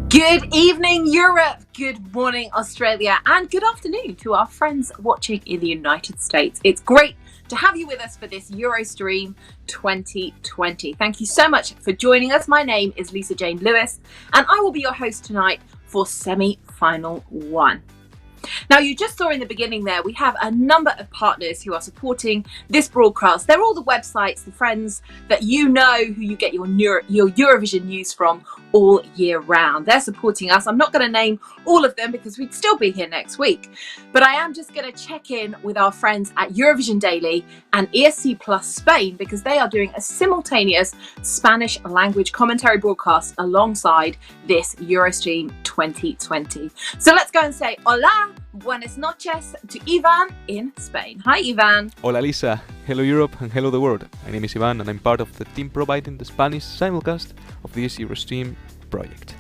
Good evening, Europe. Good morning, Australia. And good afternoon to our friends watching in the United States. It's great to have you with us for this Eurostream 2020. Thank you so much for joining us. My name is Lisa Jane Lewis, and I will be your host tonight for semi-final one. Now, you just saw in the beginning there, we have a number of partners who are supporting this broadcast. They're all the websites, the friends that you know, who you get your Eurovision news from all year round. They're supporting us. I'm not going to name all of them because we'd still be here next week. But I am just going to check in with our friends at Eurovision Daily and ESC Plus Spain, because they are doing a simultaneous Spanish language commentary broadcast alongside this Eurostream 2020. So let's go and say hola, buenas noches to Ivan in Spain. Hi, Ivan. Hola, Lisa. Hello, Europe, and hello, the world. My name is Ivan, and I'm part of the team providing the Spanish simulcast of this Eurostream project.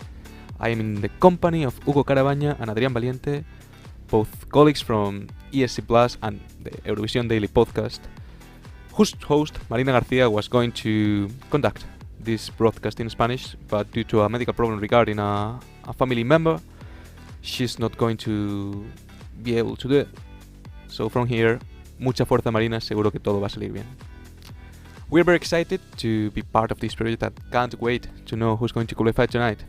I am in the company of Hugo Carabaña and Adrián Valiente, both colleagues from ESC Plus and the Eurovision Daily podcast, whose host, Marina Garcia, was going to conduct this broadcast in Spanish, but due to a medical problem regarding a family member, she's not going to be able to do it. So from here, mucha fuerza, Marina, seguro que todo va a salir bien. We're very excited to be part of this project and can't wait to know who's going to qualify tonight.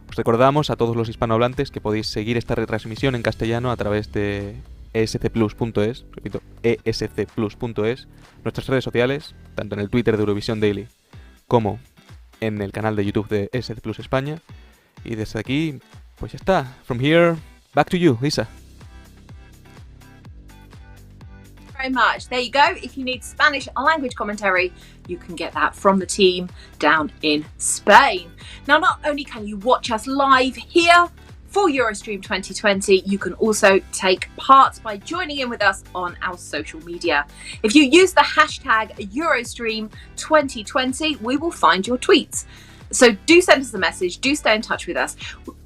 Os recordamos a todos los hispanohablantes que podéis seguir esta retransmisión en castellano a través de escplus.es, repito, escplus.es, nuestras redes sociales, tanto en el Twitter de Eurovision Daily como en el canal de YouTube de ESC Plus España. Y desde aquí, pues ya está. From here, back to you, Lisa. Very much. There you go. If you need Spanish language commentary, you can get that from the team down in Spain. Now, not only can you watch us live here for Eurostream 2020, you can also take part by joining in with us on our social media. If you use the hashtag Eurostream 2020, we will find your tweets. So do send us a message, do stay in touch with us.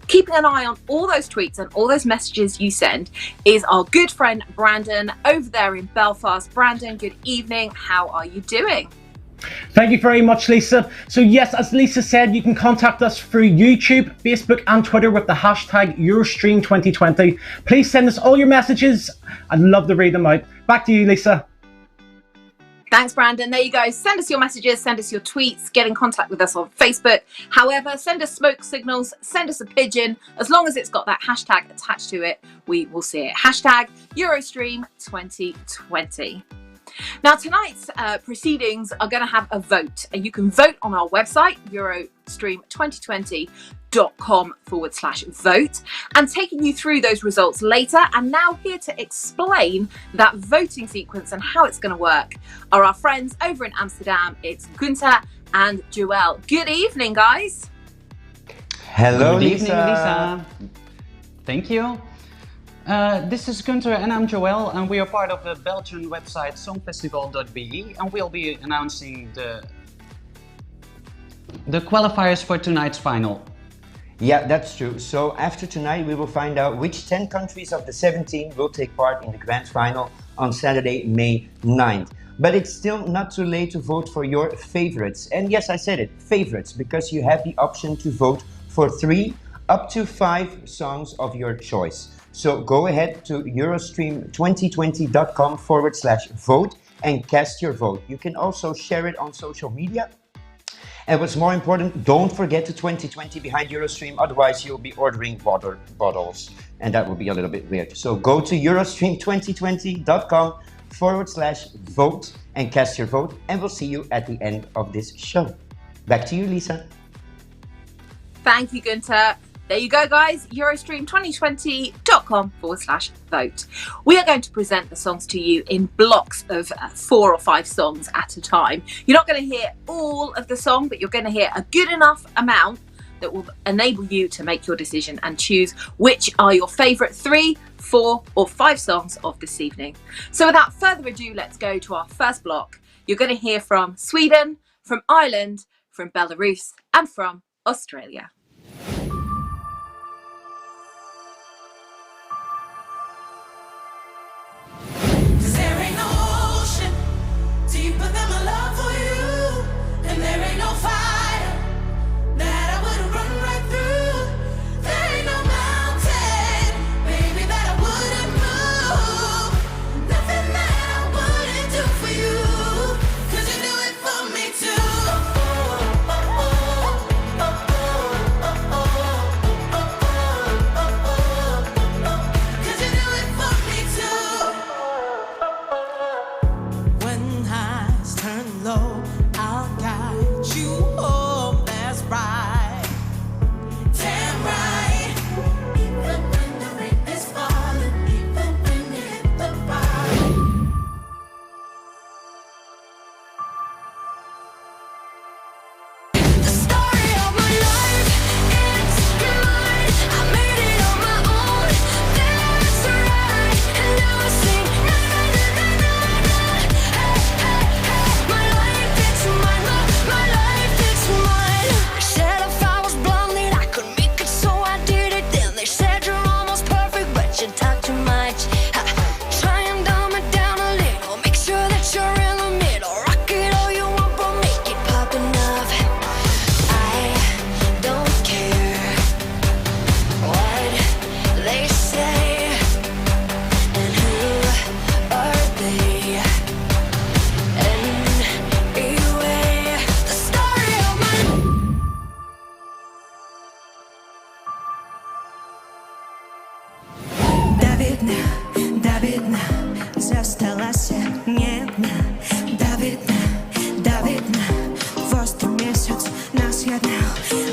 Keeping an eye on all those tweets and all those messages you send is our good friend Brandon over there in Belfast. Brandon, good evening. How are you doing? Thank you very much, Lisa. So yes, as Lisa said, you can contact us through YouTube, Facebook and Twitter with the hashtag Eurostream 2020. Please send us all your messages. I'd love to read them out. Back to you, Lisa. Thanks, Brandon. There you go. Send us your messages, send us your tweets, get in contact with us on Facebook. However, send us smoke signals, send us a pigeon. As long as it's got that hashtag attached to it, we will see it. Hashtag Eurostream 2020. Now, tonight's proceedings are going to have a vote, and you can vote on our website, eurostream2020.com/vote, and taking you through those results later. And now here to explain that voting sequence and how it's going to work are our friends over in Amsterdam. It's Gunther and Joel. Good evening, guys. Hello, Good Lisa. evening, Lisa. Thank you. This is Gunther and I'm Joel, and we are part of the Belgian website songfestival.be, and we'll be announcing the qualifiers for tonight's final. Yeah, that's true. So after tonight, we will find out which 10 countries of the 17 will take part in the grand final on Saturday, May 9th. But it's still not too late to vote for your favorites. And yes, I said it, favorites, because you have the option to vote for 3 up to 5 songs of your choice. So go ahead to eurostream2020.com/vote and cast your vote. You can also share it on social media. And what's more important, don't forget the 2020 behind Eurostream, otherwise you'll be ordering water bottles. And that will be a little bit weird. So go to eurostream2020.com/vote and cast your vote. And we'll see you at the end of this show. Back to you, Lisa. Thank you, Gunther. There you go, guys. Eurostream2020.com/vote. We are going to present the songs to you in blocks of 4 or 5 songs at a time. You're not going to hear all of the song, but you're going to hear a good enough amount that will enable you to make your decision and choose which are your favourite 3, 4 or 5 songs of this evening. So without further ado, let's go to our first block. You're going to hear from Sweden, from Ireland, from Belarus and from Australia.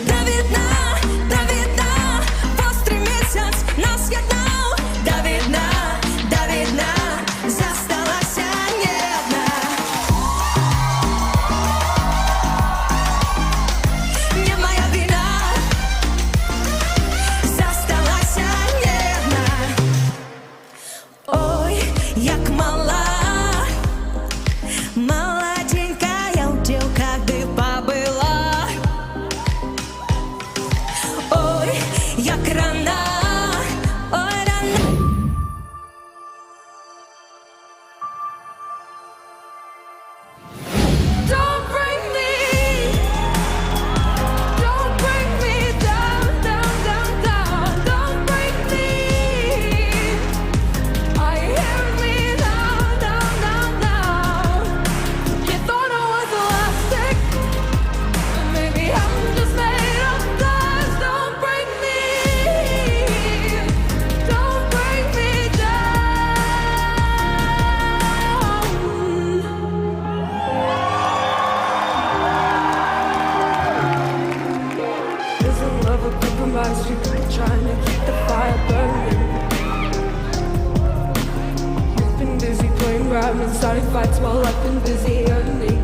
До видна, острый месяц нас єднав. До видна, засталася не одна. Не моя вина, засталася не одна. Ой, як мала, молоденькая уділка, де побила. Ой, як рана, ой, рана. Don't bring me down, down, down, down. Don't bring me. I hear me down, down, down, down. You thought I was elastic, but maybe I'm just made of glass. Don't bring me down. Isn't love a compromise? You're trying to keep the fire burning. You've been busy playing around and starting fights while I've been busy earning.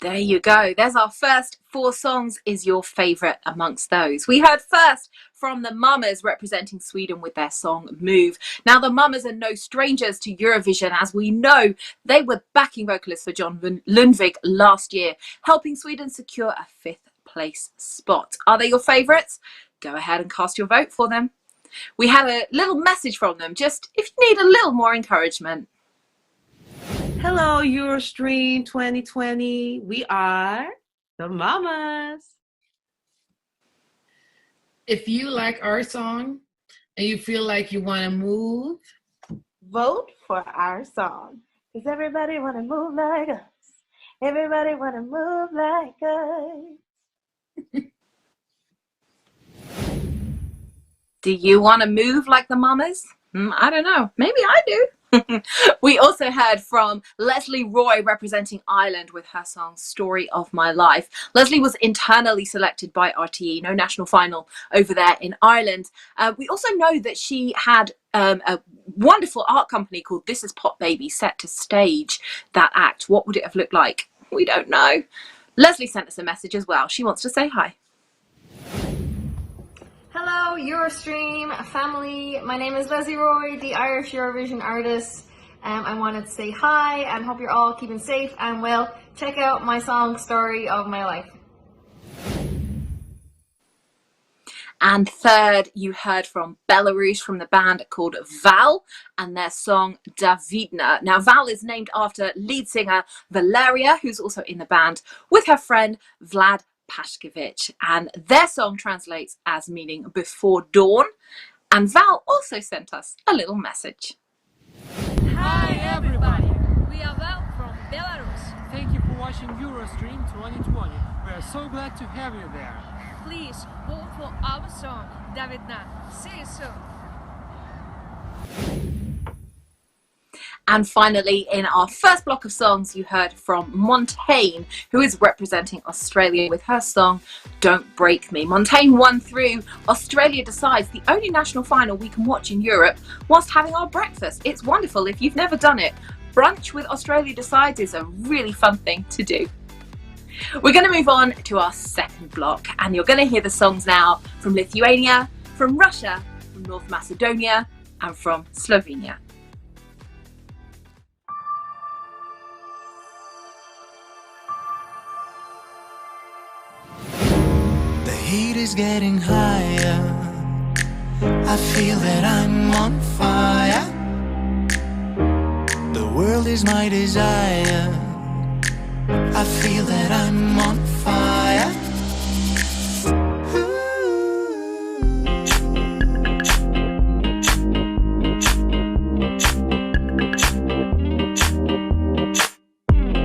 There you go. There's our first 4 songs. Is your favourite amongst those? We heard first from the Mamas representing Sweden with their song Move. Now, the Mamas are no strangers to Eurovision, as we know they were backing vocalists for John Lundvik last year, helping Sweden secure a 5th place spot. Are they your favourites? Go ahead and cast your vote for them. We had a little message from them, just if you need a little more encouragement. Hello, Eurostream 2020. We are the Mamas. If you like our song and you feel like you want to move, Vote for our song. Does everybody want to move like us? Everybody want to move like us. Do you want to move like the Mamas? I don't know. Maybe I do. We also heard from Leslie Roy representing Ireland with her song Story of My Life. Leslie was internally selected by RTE, no national final over there in Ireland. We also know that she had a wonderful art company called This Is Pop Baby set to stage that act. What would it have looked like? We don't know. Leslie sent us a message as well. She wants to say hi. Hello, Eurostream family. My name is Leslie Roy, the Irish Eurovision artist. I wanted to say hi and hope you're all keeping safe and well. Check out my song, Story of My Life. And third, you heard from Belarus from the band called Val and their song Davidna. Now, Val is named after lead singer Valeria, who's also in the band, with her friend Vlad Pashkevich, and their song translates as meaning before dawn. And Val also sent us a little message. Hi everybody, we are Val from Belarus. Thank you for watching Eurostream 2020. We are so glad to have you there. Please vote for our song, Davidna. See you soon. And finally, in our first block of songs, you heard from Montaigne, who is representing Australia with her song Don't Break Me. Montaigne won through Australia Decides, the only national final we can watch in Europe whilst having our breakfast. It's wonderful if you've never done it. Brunch with Australia Decides is a really fun thing to do. We're going to move on to our second block, and you're going to hear the songs now from Lithuania, from Russia, from North Macedonia, and from Slovenia. The heat is getting higher. I feel that I'm on fire. The world is my desire. I feel that I'm on fire.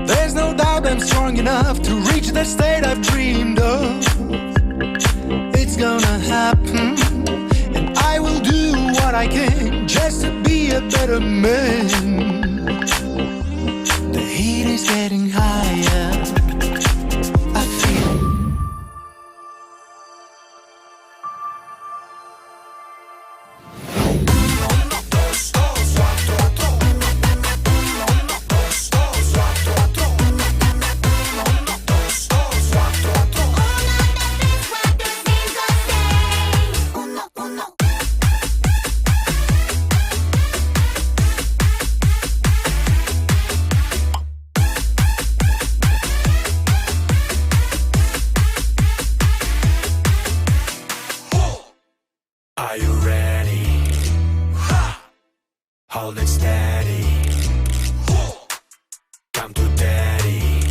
There's no doubt I'm strong enough to reach the state I've dreamed of. It's gonna happen, and I will do what I can just to be a better man. The heat is getting higher. I hold it steady. Come to daddy.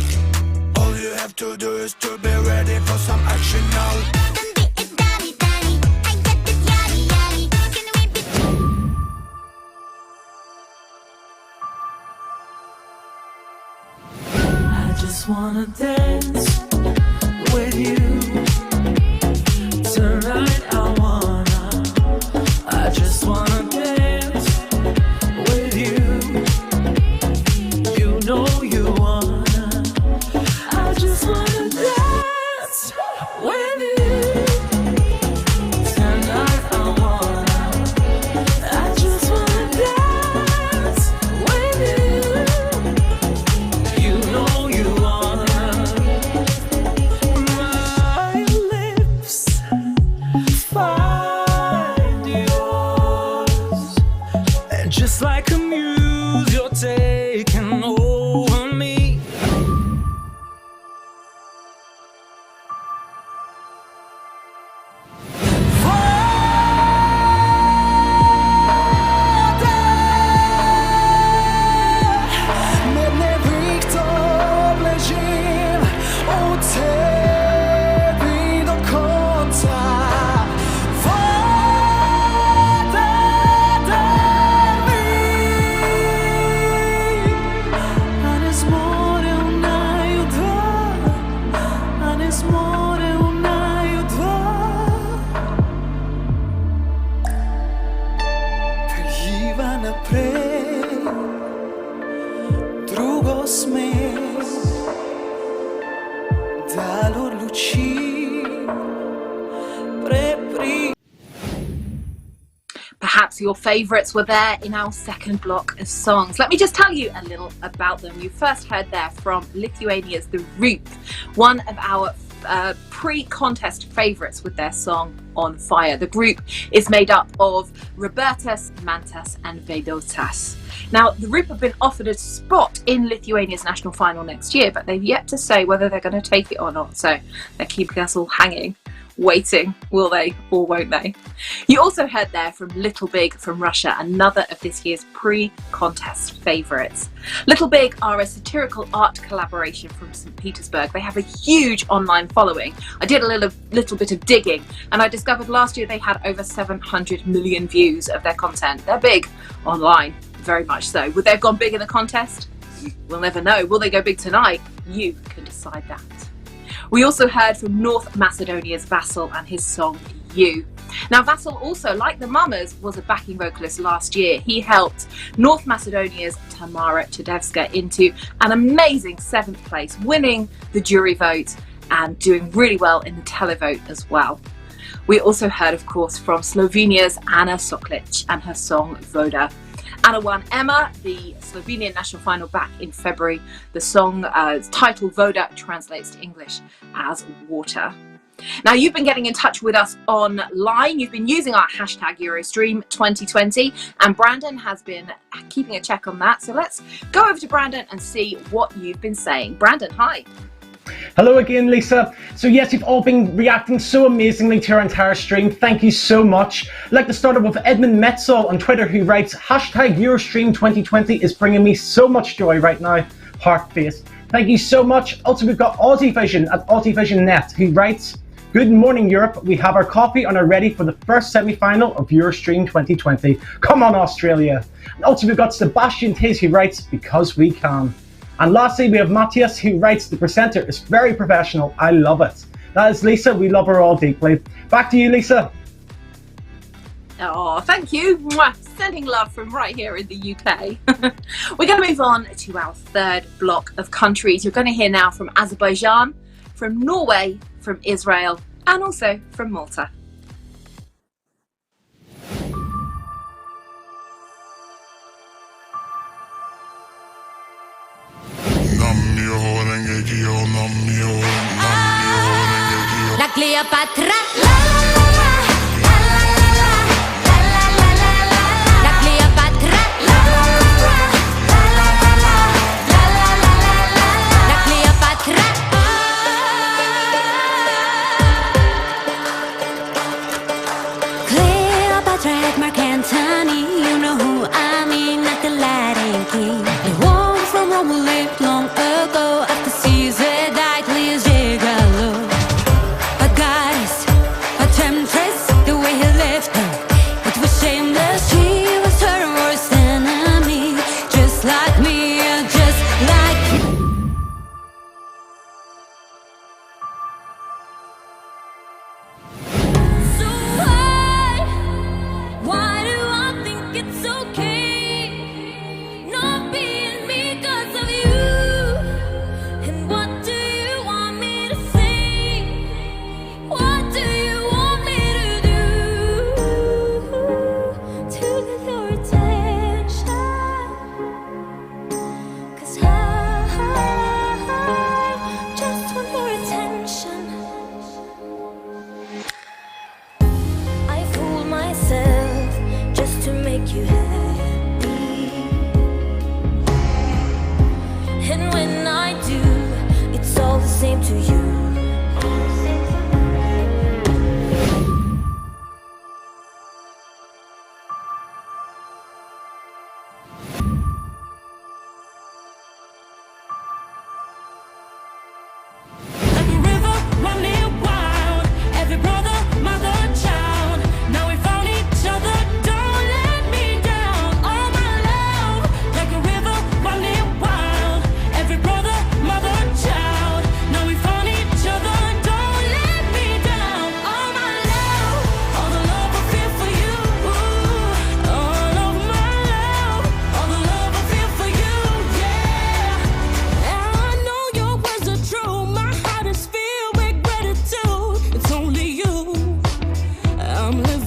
All you have to do is to be ready for some action now. I just wanna dance with you. Tonight I just wanna dance with you. You know you wanna. I just wanna dance with you. Tonight I just wanna dance with you. You know you wanna. My lips find yours, and just like a muse, you're taking over me. Mnie wikto obležím, uciekli do konca. Woda daj mi. A dnes more unajú dva. A dnes more unajú dva. Prihýva napred, drugo smer, dalo luci, prepri. Perhaps your favourites were there in our second block of songs. Let me just tell you a little about them. You first heard there from Lithuania's The Roop, one of our pre-contest favourites with their song On Fire. The group is made up of Robertas, Mantas and Vedotas. Now, the Roop have been offered a spot in Lithuania's national final next year, but they've yet to say whether they're going to take it or not, so they're keeping us all hanging, waiting. Will they or won't they? You also heard there from Little Big from Russia, another of this year's pre-contest favourites. Little Big are a satirical art collaboration from St. Petersburg. They have a huge online following. I did a little bit of digging and I discovered last year they had over 700 million views of their content. They're big online, very much so. Would they have gone big in the contest? We'll never know. Will they go big tonight? You can decide that. We also heard from North Macedonia's Vasil and his song You. Now, Vasil also, like the Mamas, was a backing vocalist last year. He helped North Macedonia's Tamara Tedevska into an amazing 7th place, winning the jury vote and doing really well in the televote as well. We also heard, of course, from Slovenia's Ana Soklic and her song Voda. Anna won Emma, the Slovenian national final, back in February. The song title Voda translates to English as water. Now, you've been getting in touch with us online. You've been using our hashtag Eurostream 2020, and Brandon has been keeping a check on that. So let's go over to Brandon and see what you've been saying. Brandon, hi. Hello again, Lisa. So yes, you've all been reacting so amazingly to our entire stream. Thank you so much. I'd like to start off with Edmund Metzel on Twitter, who writes, hashtag Eurostream 2020 is bringing me so much joy right now. Heart face. Thank you so much. Also, we've got Aussie Vision at Aussie Vision Net, who writes, good morning, Europe. We have our coffee and are ready for the first semi-final of Eurostream 2020. Come on, Australia. And also, we've got Sebastian Tays, who writes, because we can. And lastly, we have Matthias, who writes, the presenter is very professional. I love it. That is Lisa. We love her all deeply. Back to you, Lisa. Oh, thank you. Mwah. Sending love from right here in the UK. We're going to move on to our third block of countries. You're going to hear now from Azerbaijan, from Norway, from Israel, and also from Malta. La Cleopatra. La Cleopatra. La Cleopatra. Cleopatra, Mark Antony, you know who I mean.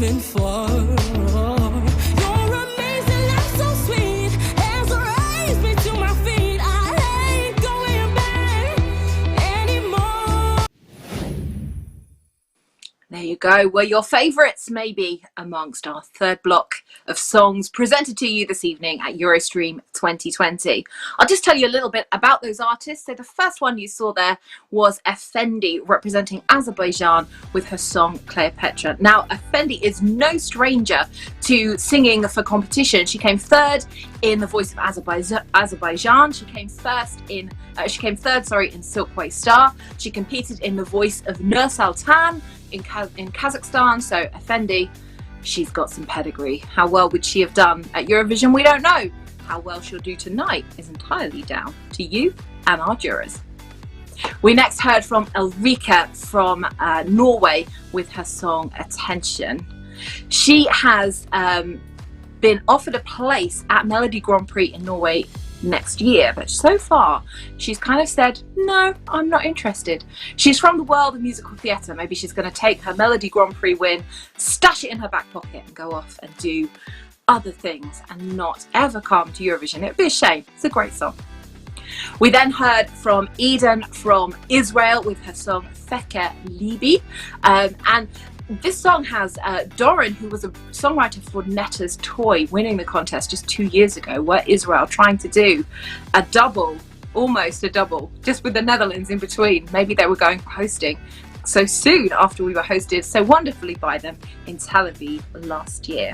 living for. You're amazing, that's so sweet. As I raise me to my feet, I ain't going back anymore. There you go. Were your favourites maybe amongst our third block of songs presented to you this evening at Eurostream 2020. I'll just tell you a little bit about those artists. So the first one you saw there was Effendi representing Azerbaijan with her song Cleopatra. Now Effendi is no stranger to singing for competition. She came third in The Voice of Azerbaijan. She came third, in Silkway Star. She competed in The Voice of Nur Sultan in Kazakhstan. So Effendi, she's got some pedigree. How well would she have done at Eurovision? We don't know. How well she'll do tonight is entirely down to you and our jurors. We next heard from Ulrika from Norway with her song Attention. She has been offered a place at Melody Grand Prix in Norway next year, but so far she's kind of said, no, I'm not interested. She's from the world of musical theatre. Maybe she's going to take her Melody Grand Prix win, stash it in her back pocket and go off and do other things and not ever come to Eurovision. It would be a shame. It's a great song. We then heard from Eden from Israel with her song Feke Libi, and this song has Doran, who was a songwriter for Netta's Toy, winning the contest just 2 years ago, were Israel trying to do a double, almost a double, just with the Netherlands in between. Maybe they were going for hosting so soon after we were hosted so wonderfully by them in Tel Aviv last year.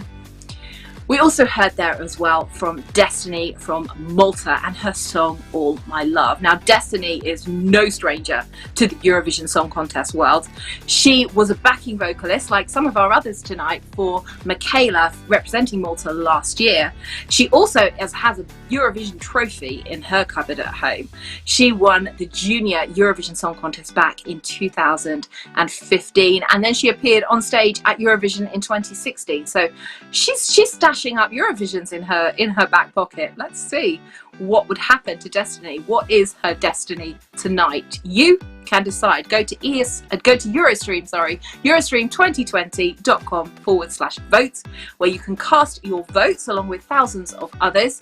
We also heard there as well from Destiny from Malta and her song All My Love. Now Destiny is no stranger to the Eurovision Song Contest world. She was a backing vocalist like some of our others tonight for Michaela representing Malta last year. She also has a Eurovision trophy in her cupboard at home. She won the Junior Eurovision Song Contest back in 2015 and then she appeared on stage at Eurovision in 2016. So she's stashing up Eurovisions in her back pocket. Let's see what would happen to Destiny. What is her destiny tonight? You can decide. Go to Eurostream, Eurostream2020.com/votes, where you can cast your votes along with thousands of others.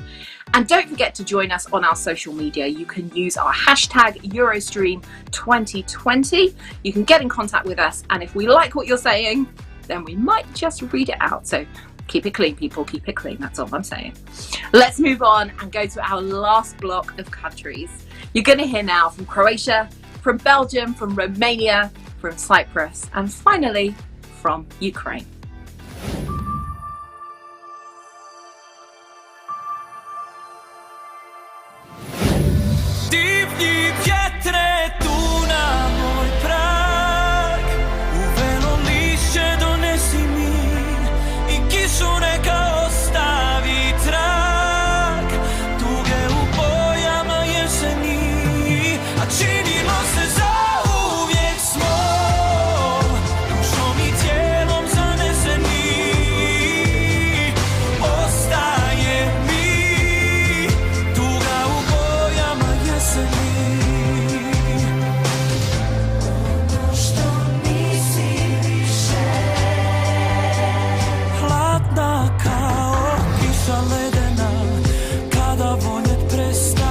And don't forget to join us on our social media. You can use our hashtag Eurostream2020. You can get in contact with us, and if we like what you're saying, then we might just read it out. So keep it clean, people, keep it clean. That's all I'm saying. Let's move on and go to our last block of countries. You're going to hear now from Croatia, from Belgium, from Romania, from Cyprus, and finally from Ukraine. Divlji vjetre tu na moj prag, uveno lišće donesi mi i kišu neka ostavi trag, tuge u bojama jeseni, a činimo se zauvijek smo, dušom i tijelom zaneseni, ostaje mi tuga u bojama jeseni. Što nisi više hladna kao kiša ledena, kada vonjet prestane.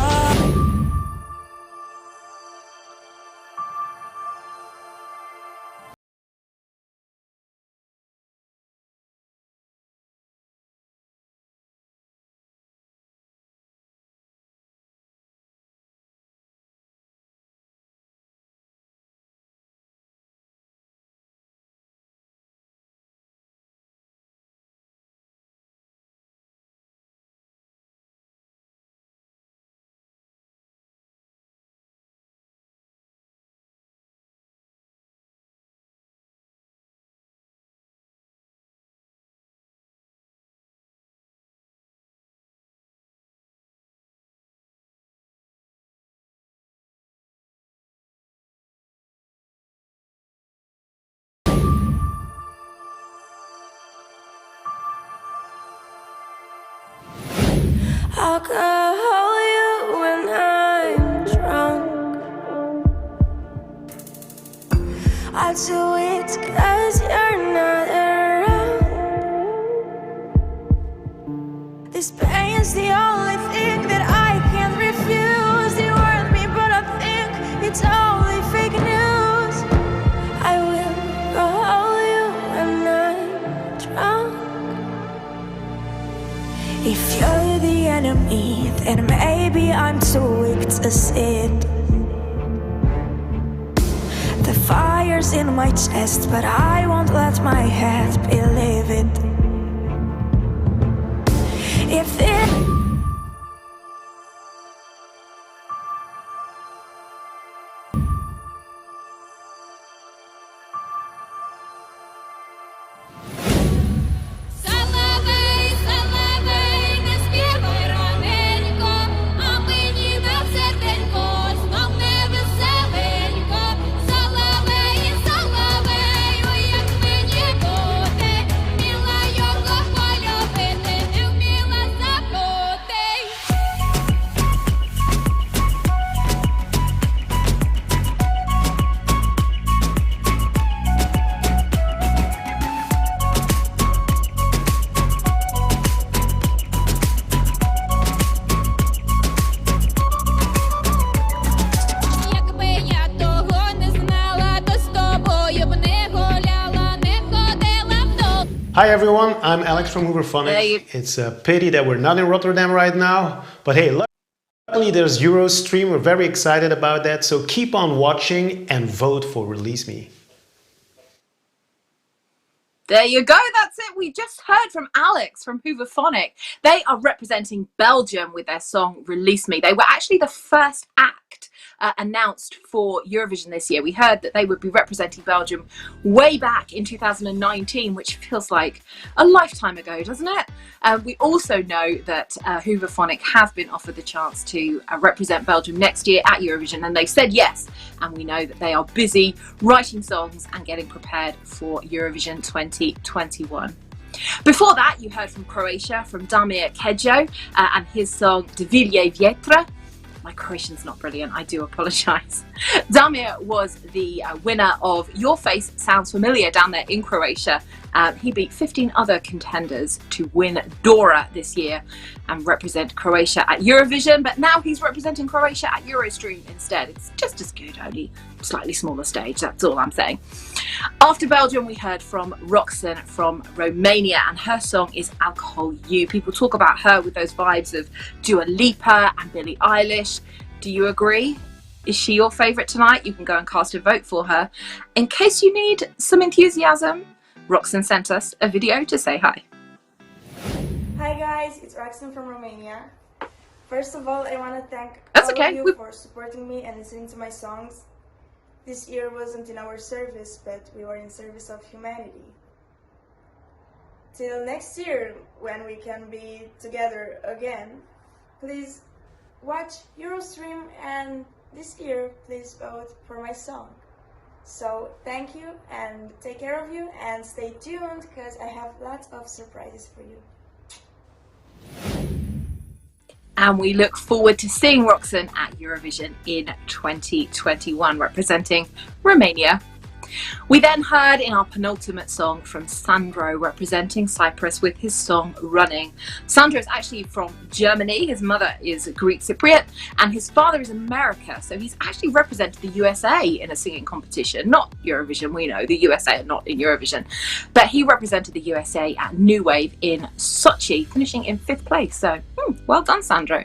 Alcohol you when I'm drunk. I'll do it 'cause you're not around. I'm too weak to see it. The fire's in my chest, but I won't let my head believe it. If it Hi everyone, I'm Alex from Hooverphonic. It's a pity that we're not in Rotterdam right now, but hey, luckily there's Eurostream. We're very excited about that, so keep on watching and vote for Release Me. There you go, that's it. We just heard from Alex from Hooverphonic. They are representing Belgium with their song Release Me. They were actually the first act announced for Eurovision this year. We heard that they would be representing Belgium way back in 2019, which feels like a lifetime ago, doesn't it? We also know that Hooverphonic have been offered the chance to represent Belgium next year at Eurovision, and they said yes. And we know that they are busy writing songs and getting prepared for Eurovision 2021. Before that, you heard from Croatia, from Damir Kejo and his song Devilje Vjetra. My Croatian's not brilliant, I do apologise. Damir was the winner of Your Face Sounds Familiar down there in Croatia. He beat 15 other contenders to win Dora this year and represent Croatia at Eurovision, but now he's representing Croatia at Eurostream instead. It's just as good, only slightly smaller stage, that's all I'm saying. After Belgium, we heard from Roxanne from Romania, and her song is Alcohol You. People talk about her with those vibes of Dua Lipa and Billie Eilish. Do you agree? Is she your favourite tonight? You can go and cast a vote for her. In case you need some enthusiasm, Roxanne sent us a video to say hi. Hi guys, it's Roxanne from Romania. First of all, I want to thank That's all okay. of you for supporting me and listening to my songs. This year wasn't in our service, but we were in service of humanity. Till next year, when we can be together again, please watch Eurostream, and this year, please vote for my song. So thank you and take care of you, and stay tuned because I have lots of surprises for you. And we look forward to seeing Roxanne at Eurovision in 2021, representing Romania. We then heard in our penultimate song from Sandro, representing Cyprus with his song Running. Sandro is actually from Germany. His mother is Greek Cypriot and his father is America. So he's actually represented the USA in a singing competition, not Eurovision. We know the USA are not in Eurovision, but he represented the USA at New Wave in Sochi, finishing in 5th place. So well done, Sandro.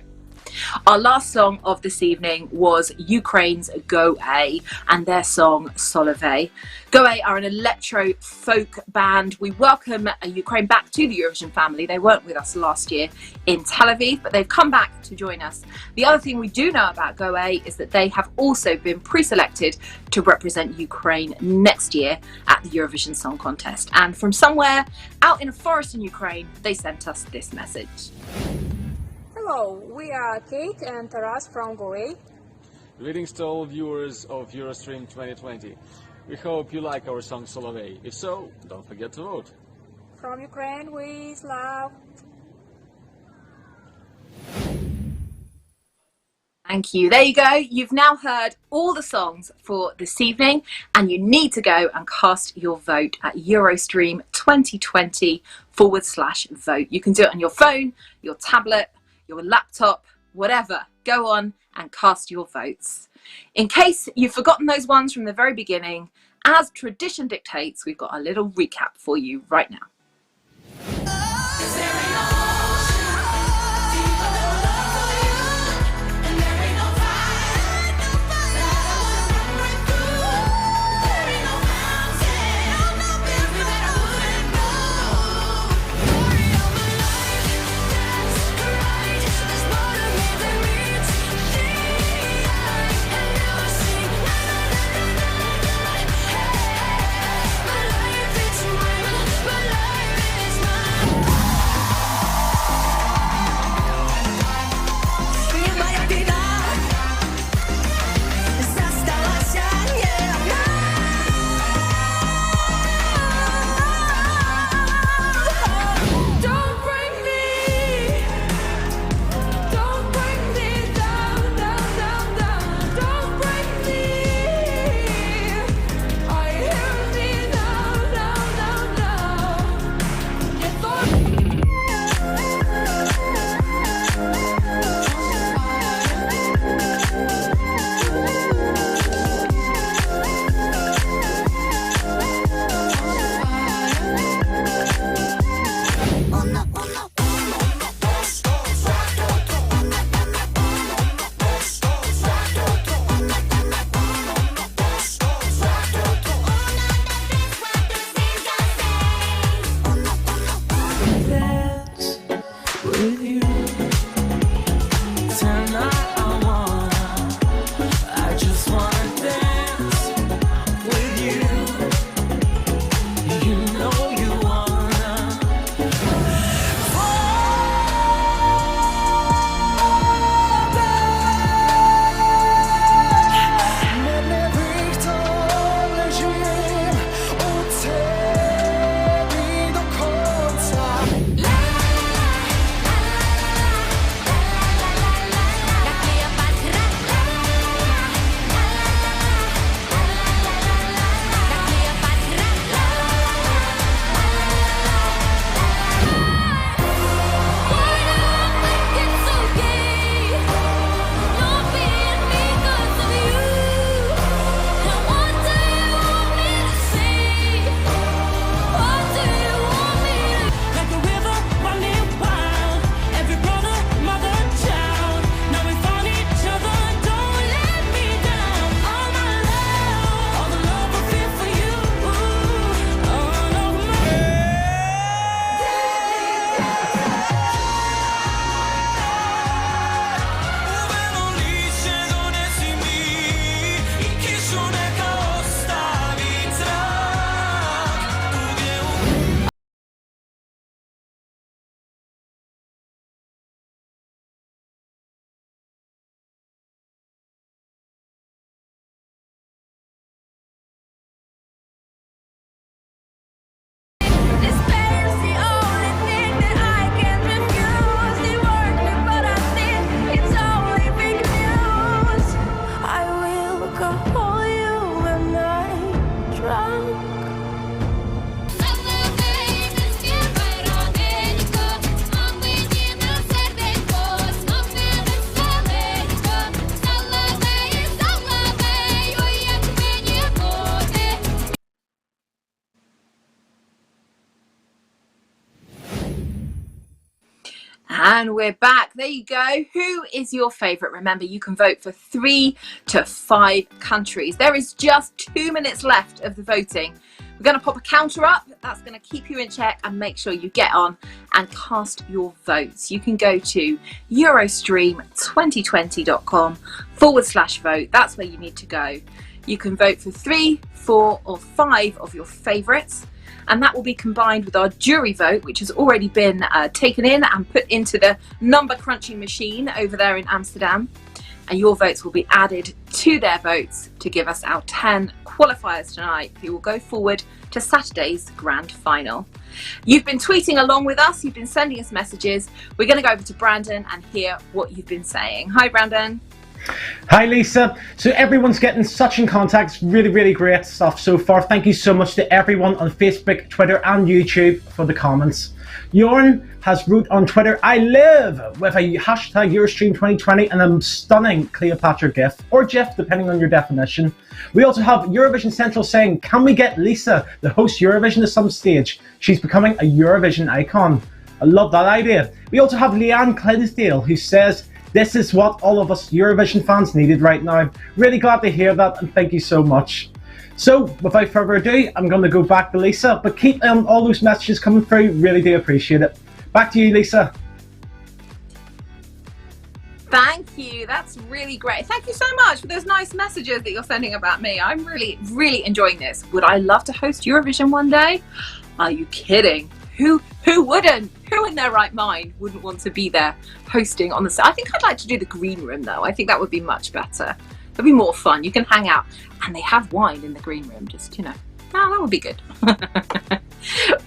Our last song of this evening was Ukraine's Go A and their song Solove. Go A are an electro folk band. We welcome Ukraine back to the Eurovision family. They weren't with us last year in Tel Aviv, but they've come back to join us. The other thing we do know about Go A is that they have also been pre-selected to represent Ukraine next year at the Eurovision Song Contest. And from somewhere out in a forest in Ukraine, they sent us this message. Hello, we are Kate and Taras from Goa. Greetings to all viewers of Eurostream 2020. We hope you like our song Solove. If so, don't forget to vote. From Ukraine, we love. Thank you. There you go. You've now heard all the songs for this evening, and you need to go and cast your vote at Eurostream 2020/vote. You can do it on your phone, your tablet, your laptop, whatever. Go on and cast your votes. In case you've forgotten those ones from the very beginning, as tradition dictates, we've got a little recap for you right now. And we're back. There you go. Who is your favourite? Remember, you can vote for 3 to 5 countries. There is just 2 minutes left of the voting. We're going to pop a counter up. That's going to keep you in check and make sure you get on and cast your votes. You can go to eurostream2020.com/vote. That's where you need to go. You can vote for 3, 4 or 5 of your favourites. And that will be combined with our jury vote, which has already been taken in and put into the number crunching machine over there in Amsterdam. And your votes will be added to their votes to give us our 10 qualifiers tonight who will go forward to Saturday's grand final. You've been tweeting along with us. You've been sending us messages. We're going to go over to Brandon and hear what you've been saying. Hi, Brandon. Hi Lisa. So everyone's getting such in contact. It's really great stuff so far. Thank you so much to everyone on Facebook, Twitter and YouTube for the comments. Jorn has wrote on Twitter, I live with a hashtag Eurostream 2020 and a stunning Cleopatra gif, or GIF depending on your definition. We also have Eurovision Central saying, can we get Lisa to host Eurovision at some stage? She's becoming a Eurovision icon. I love that idea. We also have Leanne Clydesdale who says, this is what all of us Eurovision fans needed right now. Really glad to hear that and thank you so much. So without further ado, I'm going to go back to Lisa, but keep all those messages coming through. Really do appreciate it. Back to you, Lisa. Thank you. That's really great. Thank you so much for those nice messages that you're sending about me. I'm really enjoying this. Would I love to host Eurovision one day? Are you kidding? Who wouldn't? Who in their right mind wouldn't want to be there hosting on the set? I think I'd like to do the green room though. I think that would be much better. It'd be more fun. You can hang out and they have wine in the green room, just, you know. Oh, that would be good.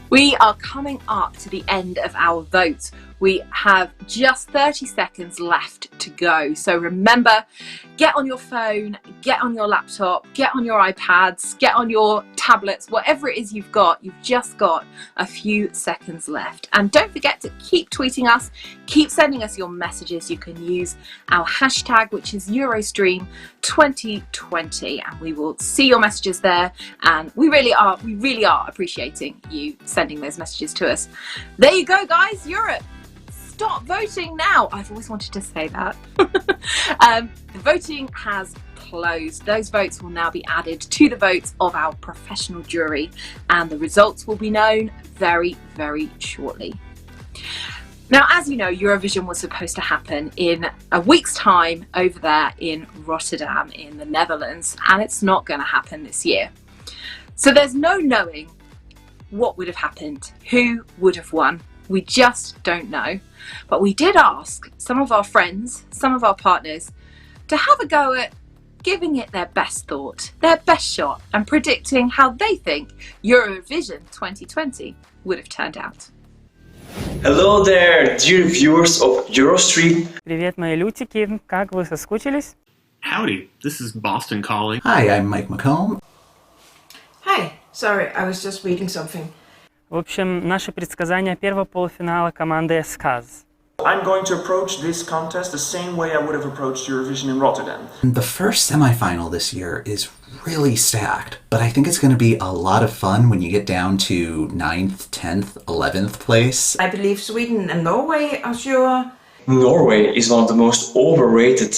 We are coming up to the end of our vote. We have just 30 seconds left to go. So remember, get on your phone, get on your laptop, get on your iPads, get on your tablets, whatever it is you've got, you've just got a few seconds left. And don't forget to keep tweeting us, keep sending us your messages. You can use our hashtag, which is Eurostream2020, and we will see your messages there. And we really are appreciating you sending those messages to us. There you go, guys. Europe. Stop voting now. I've always wanted to say that. The voting has closed. Those votes will now be added to the votes of our professional jury, and the results will be known very shortly. Now, as you know, Eurovision was supposed to happen in a week's time over there in Rotterdam in the Netherlands, and it's not going to happen this year. So there's no knowing what would have happened, who would have won. We just don't know. But we did ask some of our friends, some of our partners, to have a go at giving it their best thought, their best shot, and predicting how they think Eurovision 2020 would have turned out. Hello there, dear viewers of Eurostream. Привет, мои лютики, как вы соскучились? Howdy, this is Boston calling. Hi, I'm Mike McComb. Hi, sorry, I was just reading something. В общем, наши предсказания первого полуфинала команды СКАЗ. I'm going to approach this contest the same way I would have approached Eurovision in Rotterdam. The first semifinal this year is really stacked, but I think it's going to be a lot of fun when you get down to 9th, 10th, 11th place. I believe Sweden and Norway are sure. Norway is one of the most overrated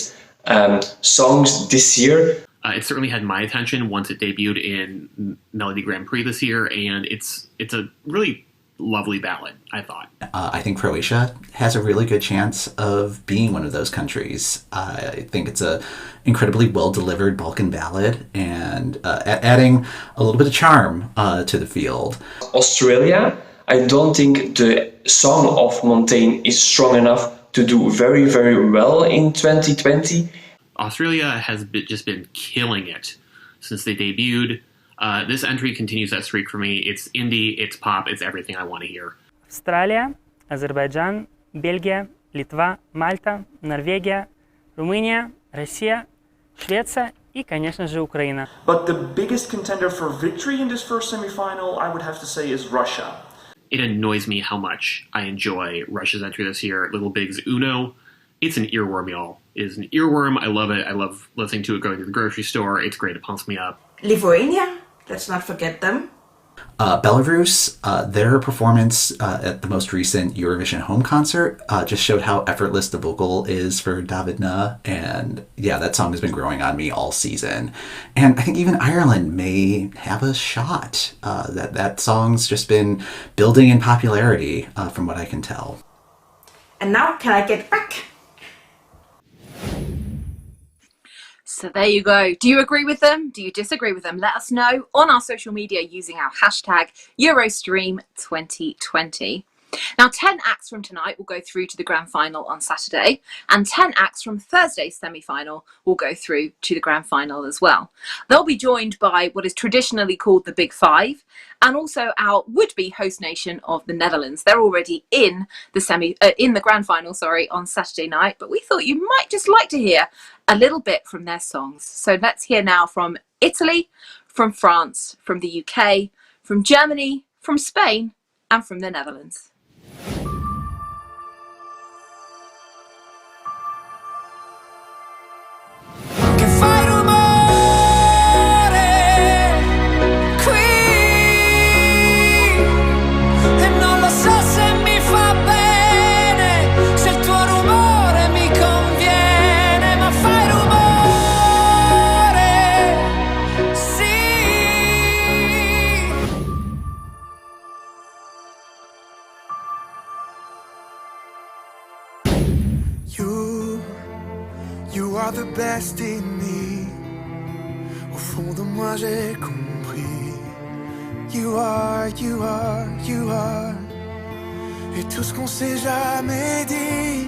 songs this year. It certainly had my attention once it debuted in Melody Grand Prix this year, and it's a really lovely ballad, I thought. I think Croatia has a really good chance of being one of those countries. I think it's a incredibly well-delivered Balkan ballad and adding a little bit of charm to the field. Australia, I don't think the song of Montaigne is strong enough to do very well in 2020. Australia has just been killing it since they debuted. This entry continues that streak for me. It's indie, it's pop, it's everything I want to hear. Австралия, Азербайджан, Бельгия, Литва, Мальта, Норвегия, Румыния, Россия, Швеция и, конечно же, Украина. But the biggest contender for victory in this first semi-final, I would have to say, is Russia. It annoys me how much I enjoy Russia's entry this year. Little Big's Uno. It's an earworm, y'all. It is an earworm. I love it. I love listening to it going to the grocery store. It's great. It pumps me up. Lithuania, let's not forget them. Belarus, their performance at the most recent Eurovision home concert just showed how effortless the vocal is for Davidna, and yeah, that song has been growing on me all season. And I think even Ireland may have a shot. That song's just been building in popularity from what I can tell. And now, can I get back? So there you go. Do you agree with them? Do you disagree with them? Let us know on our social media using our hashtag Eurostream2020. Now, 10 acts from tonight will go through to the grand final on Saturday, and 10 acts from Thursday's semi-final will go through to the grand final as well. They'll be joined by what is traditionally called the Big Five, and also our would-be host nation of the Netherlands. They're already in the grand final, on Saturday night, but we thought you might just like to hear a little bit from their songs. So let's hear now from Italy, from France, from the UK, from Germany, from Spain, and from the Netherlands. You are the best in me. Au fond de moi j'ai compris. You are, you are, you are. Et tout ce qu'on s'est jamais dit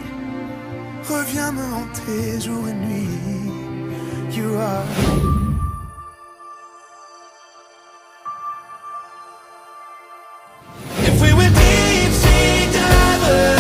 revient me hanter jour et nuit. You are. If we were deep sea divers,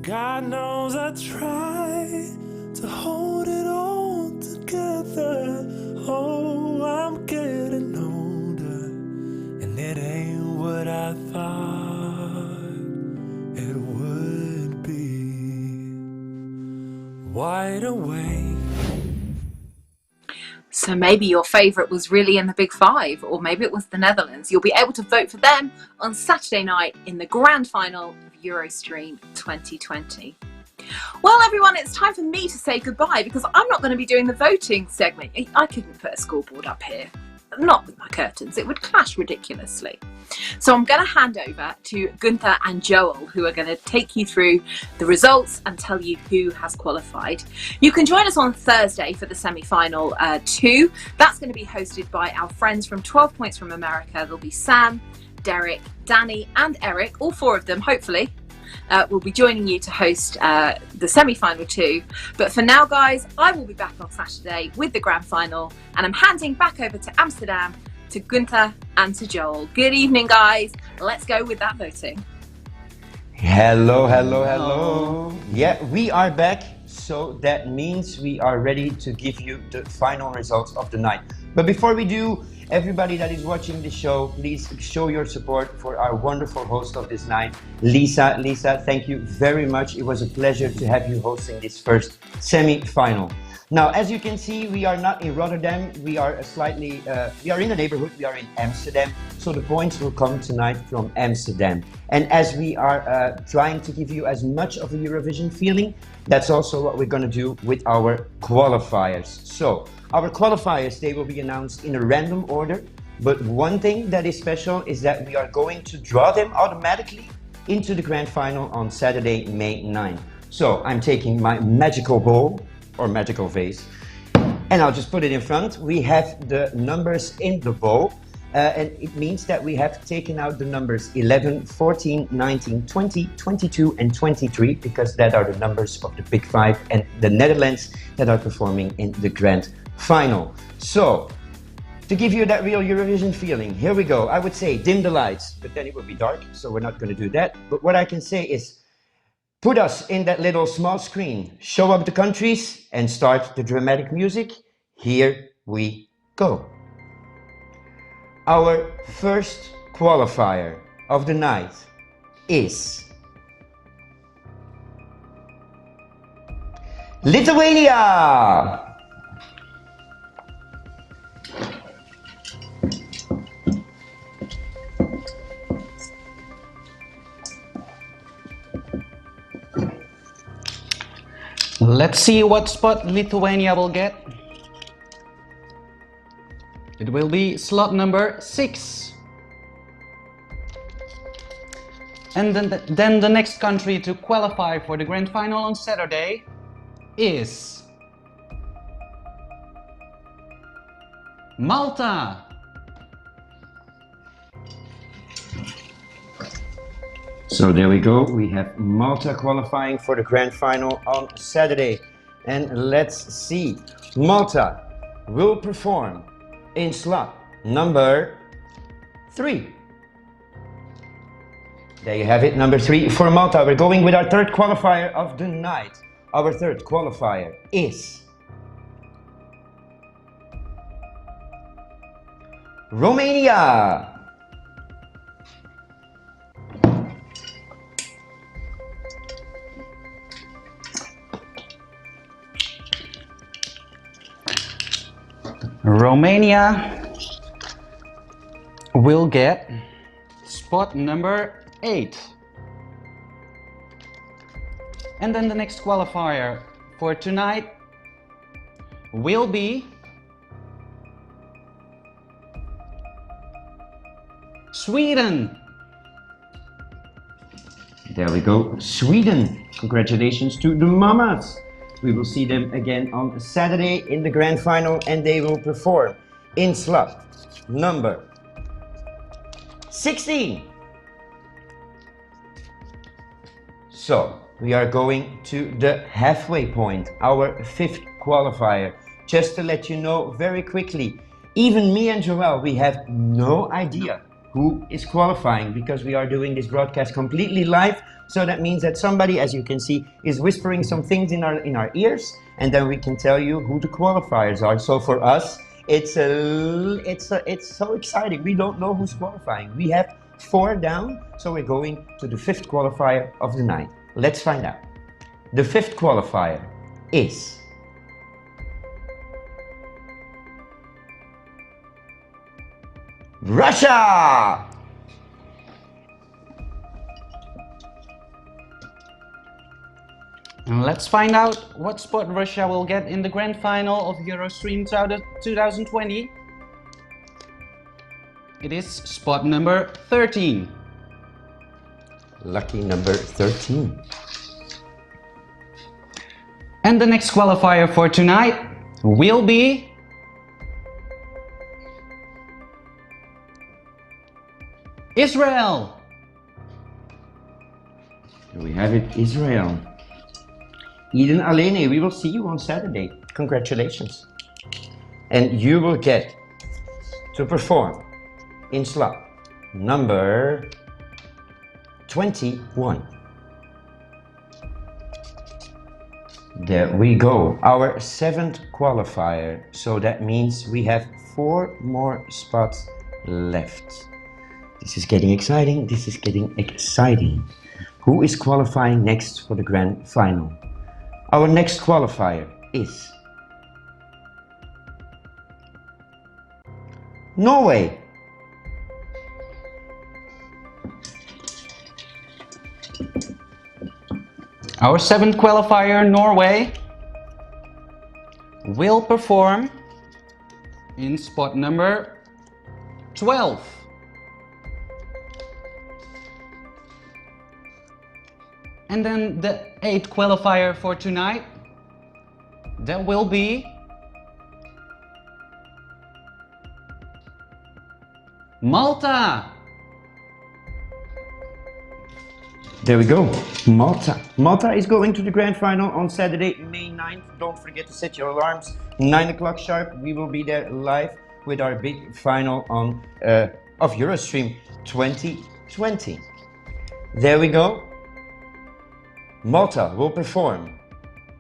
God knows I try to hold it all together. Oh, I'm getting older, and it ain't what I thought it would be. Wide awake. So maybe your favourite was really in the Big Five, or maybe it was the Netherlands. You'll be able to vote for them on Saturday night in the grand final of Eurostream 2020. Well, everyone, it's time for me to say goodbye because I'm not going to be doing the voting segment. I couldn't put a scoreboard up here. Not with my curtains. It would clash ridiculously. So I'm going to hand over to Gunther and Joel, who are going to take you through the results and tell you who has qualified. You can join us on Thursday for the semi-final 2. That's going to be hosted by our friends from 12 Points from America. There'll be Sam, Derek, Danny and Eric, all 4 of them, hopefully. Will be joining you to host the semi-final 2. But for now, guys, I will be back on Saturday with the grand final, and I'm handing back over to Amsterdam to Gunther and to Joel. Good evening, guys. Let's go with that voting. Hello, hello, hello. Yeah, we are back. So that means we are ready to give you the final results of the night. But before we do, everybody that is watching the show, please show your support for our wonderful host of this night, Lisa. Lisa, thank you very much. It was a pleasure to have you hosting this first semi-final. Now, as you can see, we are not in Rotterdam. We are we are in the neighborhood. We are in Amsterdam. So the points will come tonight from Amsterdam. And as we are trying to give you as much of a Eurovision feeling, that's also what we're going to do with our qualifiers. So our qualifiers, they will be announced in a random order. But one thing that is special is that we are going to draw them automatically into the grand final on Saturday, May 9. So I'm taking my magical bowl or magical vase and I'll just put it in front. We have the numbers in the bowl. And it means that we have taken out the numbers 11, 14, 19, 20, 22 and 23 because that are the numbers of the Big Five and the Netherlands that are performing in the grand final. So, to give you that real Eurovision feeling, here we go. I would say dim the lights, but then it would be dark, so we're not going to do that. But what I can say is put us in that little small screen, show up the countries and start the dramatic music. Here we go. Our first qualifier of the night is Lithuania! Let's see what spot Lithuania will get. It will be slot number 6. And then the next country to qualify for the grand final on Saturday is Malta. So there we go, we have Malta qualifying for the grand final on Saturday. And let's see, Malta will perform in slot number 3. There you have it, number 3 for Malta. We're going with our third qualifier of the night. Our third qualifier is Romania. Romania will get spot number 8. And then the next qualifier for tonight will be Sweden. There we go, Sweden. Congratulations to the Mamas. We will see them again on Saturday in the grand final and they will perform in slot number 16. So, we are going to the halfway point, our 5th qualifier. Just to let you know very quickly, even me and Joelle, we have no idea who is qualifying because we are doing this broadcast completely live. So that means that somebody, as you can see, is whispering some things in our ears, and then we can tell you who the qualifiers are. So for us, it's so exciting. We don't know who's qualifying. We have 4 down, so we're going to the 5th qualifier of the night. Let's find out. The 5th qualifier is Russia! And let's find out what spot Russia will get in the grand final of Eurostream 2020. It is spot number 13. Lucky number 13. And the next qualifier for tonight will be Israel. Here we have it, Israel. Eden Alene, we will see you on Saturday. Congratulations. And you will get to perform in slot number 21. There we go, our 7th qualifier. So that means we have 4 more spots left. This is getting exciting, this is getting exciting. Who is qualifying next for the grand final? Our next qualifier is Norway. Our 7th qualifier, Norway, will perform in spot number 12. . And then the 8th qualifier for tonight, that will be Malta. There we go, Malta. Malta is going to the grand final on Saturday, May 9th. Don't forget to set your alarms. 9 o'clock sharp. We will be there live with our big final on of Eurostream 2020. There we go. Malta will perform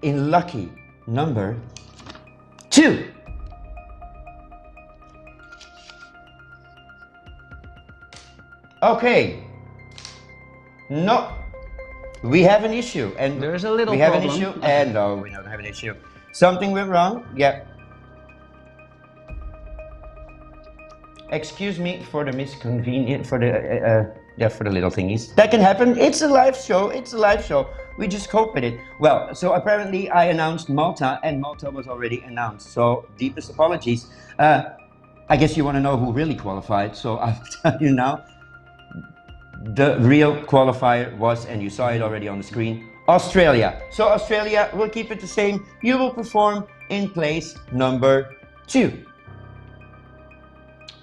in lucky number 2. Okay. No, we have an issue, and there's a little we have problem. an issue, and no, we don't have an issue. Something went wrong. Yeah. Excuse me for the misconvenience, for the little thingies. That can happen. It's a live show. It's a live show. We just cope with it. Well, so apparently I announced Malta, and Malta was already announced. So deepest apologies. I guess you want to know who really qualified. So I'll tell you now. The real qualifier was, and you saw it already on the screen, Australia. So Australia, will keep it the same. You will perform in place number 2.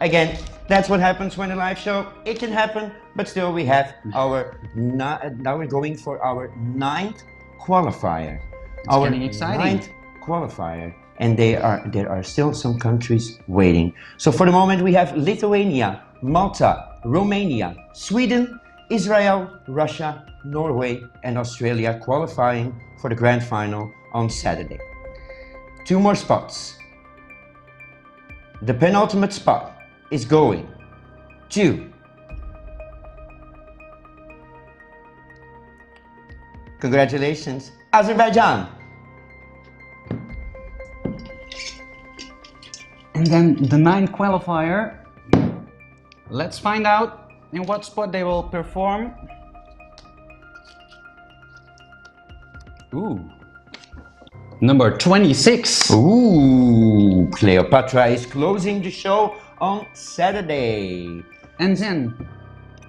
Again, that's what happens when a live show. It can happen, but still we have our, now we're going for our 9th qualifier. It's getting exciting. 9th qualifier. And there are still some countries waiting. So for the moment we have Lithuania, Malta, Romania, Sweden, Israel, Russia, Norway and Australia qualifying for the grand final on Saturday. 2 more spots. The penultimate spot is going to congratulations, Azerbaijan. And then the 9th qualifier. Let's find out in what spot they will perform. Ooh. Number 26. Ooh, Cleopatra is closing the show on Saturday. And then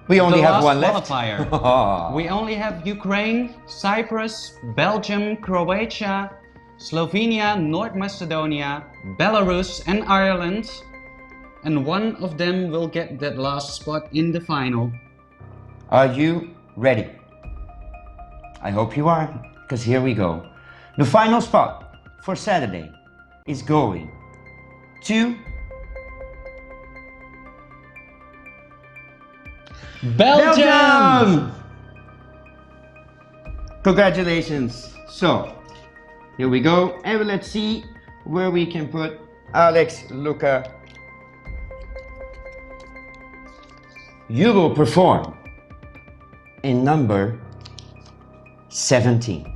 we only have one qualifier. left. We only have Ukraine, Cyprus, Belgium, Croatia, Slovenia, North Macedonia, Belarus and Ireland. And one of them will get that last spot in the final. Are you ready? I hope you are, because here we go. The final spot for Saturday is going to Belgium! Congratulations. So, here we go. And let's see where we can put Alex, Luca. You will perform in number 17.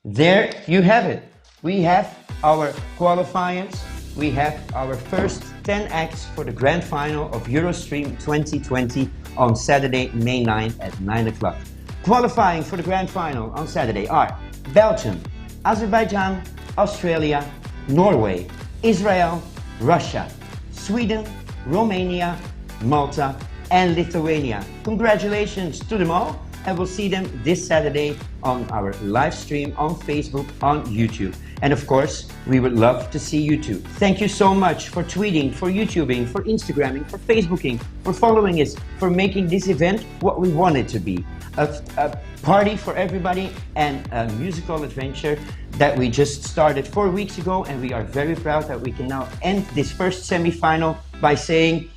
There you have it. We have our qualifiers. We have our first 10 acts for the grand final of Eurostream 2020 on Saturday, May 9th at 9 o'clock. Qualifying for the grand final on Saturday are Belgium, Azerbaijan, Australia, Norway, Israel, Russia, Sweden, Romania, Malta and Lithuania. Congratulations to them all, and we'll see them this Saturday on our live stream on Facebook, on YouTube. And of course, we would love to see you too. Thank you so much for tweeting, for YouTubing, for Instagramming, for Facebooking, for following us, for making this event what we want it to be. A party for everybody and a musical adventure that we just started 4 weeks ago, and we are very proud that we can now end this first semi-final by saying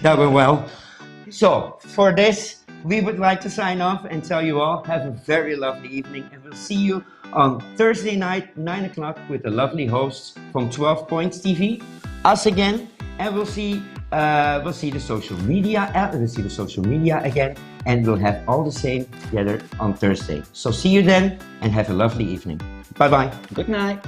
that went well. So for this, we would like to sign off and tell you all have a very lovely evening, and we'll see you on Thursday night, 9 o'clock, with the lovely hosts from 12 Points TV, us again, and we'll see the social media. We'll see the social media again, and we'll have all the same together on Thursday. So see you then, and have a lovely evening. Bye bye. Good night.